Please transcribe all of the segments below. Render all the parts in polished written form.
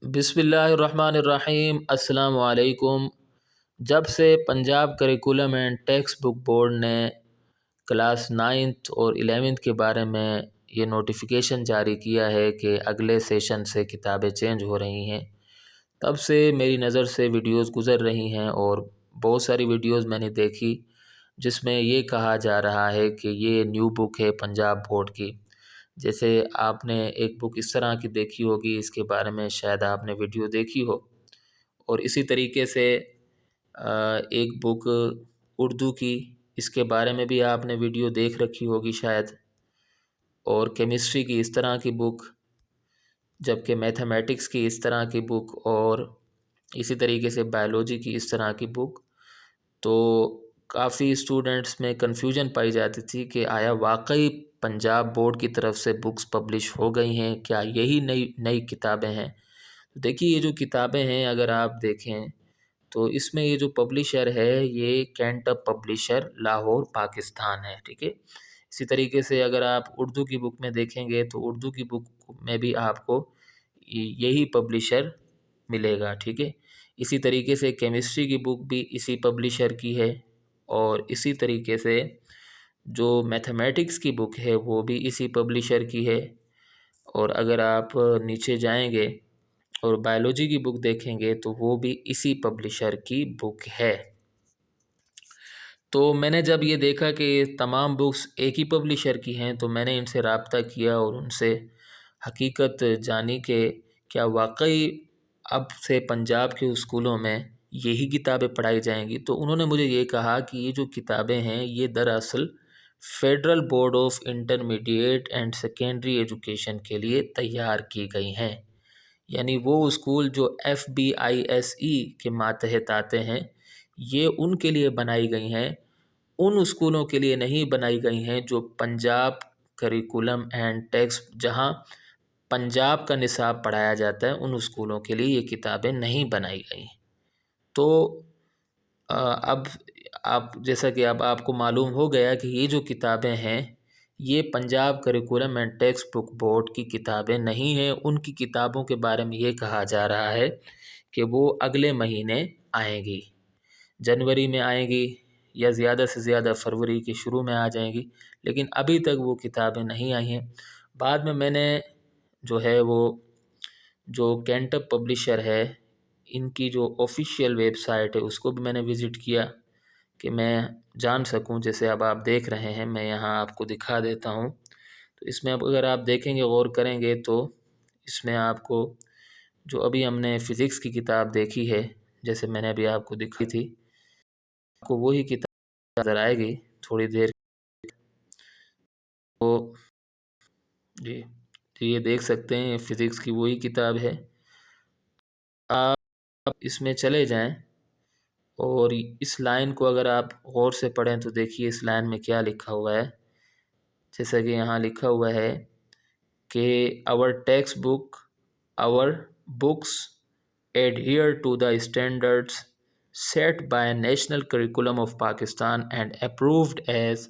बिस्मिल्लाहिर्रहमानिर्रहीम। अस्सलाम वालेकुम। जब से Punjab curriculum and text book board ने क्लास 9th और 11th के बारे में ये नोटिफिकेशन जारी किया है कि अगले सेशन से किताबें चेंज हो रही हैं, तब से मेरी नज़र से वीडियोस गुज़र रही हैं और बहुत सारी वीडियोस मैंने देखी जिसमें ये कहा जा रहा है कि ये न्यू बुक है पंजाब बोर्ड की। जैसे आपने एक बुक इस तरह की देखी होगी, इसके बारे में शायद आपने वीडियो देखी हो। और इसी तरीके से एक बुक उर्दू की, इसके बारे में भी आपने वीडियो देख रखी होगी शायद। और केमिस्ट्री की इस तरह की बुक, जबकि मैथमेटिक्स की इस तरह की बुक, और इसी तरीके से बायोलॉजी की इस तरह की बुक। तो काफ़ी स्टूडेंट्स में कन्फ्यूजन पाई जाती थी कि आया वाकई पंजाब बोर्ड की तरफ से बुक्स पब्लिश हो गई हैं, क्या यही नई नई किताबें हैं। तो देखिए, ये जो किताबें हैं अगर आप देखें तो इसमें ये जो पब्लिशर है ये कैंटब पब्लिशर लाहौर पाकिस्तान है, ठीक है। इसी तरीके से अगर आप उर्दू की बुक में देखेंगे तो उर्दू की बुक में भी आपको यही पब्लिशर मिलेगा, ठीक है। इसी तरीके से केमिस्ट्री की बुक भी इसी पब्लिशर की है, और इसी तरीके से जो मैथमेटिक्स की बुक है वो भी इसी पब्लिशर की है। और अगर आप नीचे जाएंगे और बायोलॉजी की बुक देखेंगे तो वो भी इसी पब्लिशर की बुक है। तो मैंने जब ये देखा कि तमाम बुक्स एक ही पब्लिशर की हैं तो मैंने इनसे रब्ता किया और उनसे हकीकत जानी कि क्या वाकई अब से पंजाब के स्कूलों में यही किताबें पढ़ाई जाएंगी। तो उन्होंने मुझे ये कहा कि ये जो किताबें हैं ये दरअसल federal board of intermediate and secondary education के लिए तैयार की गई हैं। यानी वो स्कूल जो FBISE के मातहत आते हैं, ये उनके लिए बनाई गई हैं, उन स्कूलों के लिए नहीं बनाई गई हैं जो पंजाब करिकुलम एंड टेक्स्ट, जहाँ पंजाब का निसाब पढ़ाया जाता है, उन स्कूलों के लिए ये किताबें नहीं बनाई गई। तो अब आप जैसा कि अब आपको मालूम हो गया कि ये जो किताबें हैं ये Punjab curriculum and text book board की किताबें नहीं हैं। उनकी किताबों के बारे में ये कहा जा रहा है कि वो अगले महीने आएंगी, जनवरी में आएंगी या ज़्यादा से ज़्यादा फरवरी के शुरू में आ जाएंगी, लेकिन अभी तक वो किताबें नहीं आई हैं। बाद में मैंने जो है वो जो कैंटब पब्लिशर है इनकी जो ऑफिशियल वेबसाइट है उसको भी मैंने विज़िट किया कि मैं जान सकूं। जैसे अब आप देख रहे हैं, मैं यहाँ आपको दिखा देता हूँ। तो इसमें अब अगर आप देखेंगे, गौर करेंगे, तो इसमें आपको जो अभी हमने फ़िज़िक्स की किताब देखी है, जैसे मैंने अभी आपको दिखाई थी, आपको वही किताब नज़र आएगी थोड़ी देर। तो जी, तो ये देख सकते हैं फ़िज़िक्स की वही किताब है। आप इसमें चले जाएं और इस लाइन को अगर आप गौर से पढ़ें तो देखिए इस लाइन में क्या लिखा हुआ है। जैसा कि यहाँ लिखा हुआ है कि our books adhere to the standards set by National Curriculum of Pakistan and approved as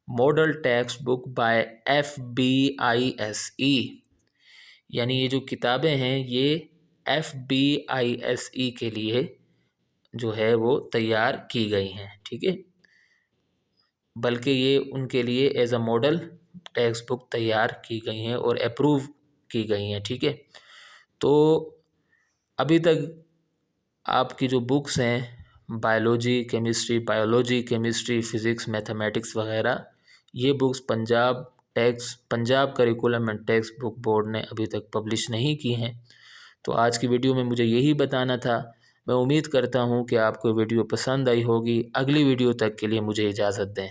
model textbook by FBISE। यानी ये जो किताबें हैं ये FBISE के लिए जो है वो तैयार की गई हैं, ठीक है। बल्कि ये उनके लिए as a model text book तैयार की गई हैं और अप्रूव की गई हैं, ठीक है। तो अभी तक आपकी जो बुक्स हैं बायोलॉजी, केमिस्ट्री, फ़िज़िक्स, मैथमेटिक्स वगैरह, ये books Punjab curriculum and text book board ने अभी तक पब्लिश नहीं की हैं। तो आज की वीडियो में मुझे यही बताना था। मैं उम्मीद करता हूँ कि आपको वीडियो पसंद आई होगी। अगली वीडियो तक के लिए मुझे इजाज़त दें।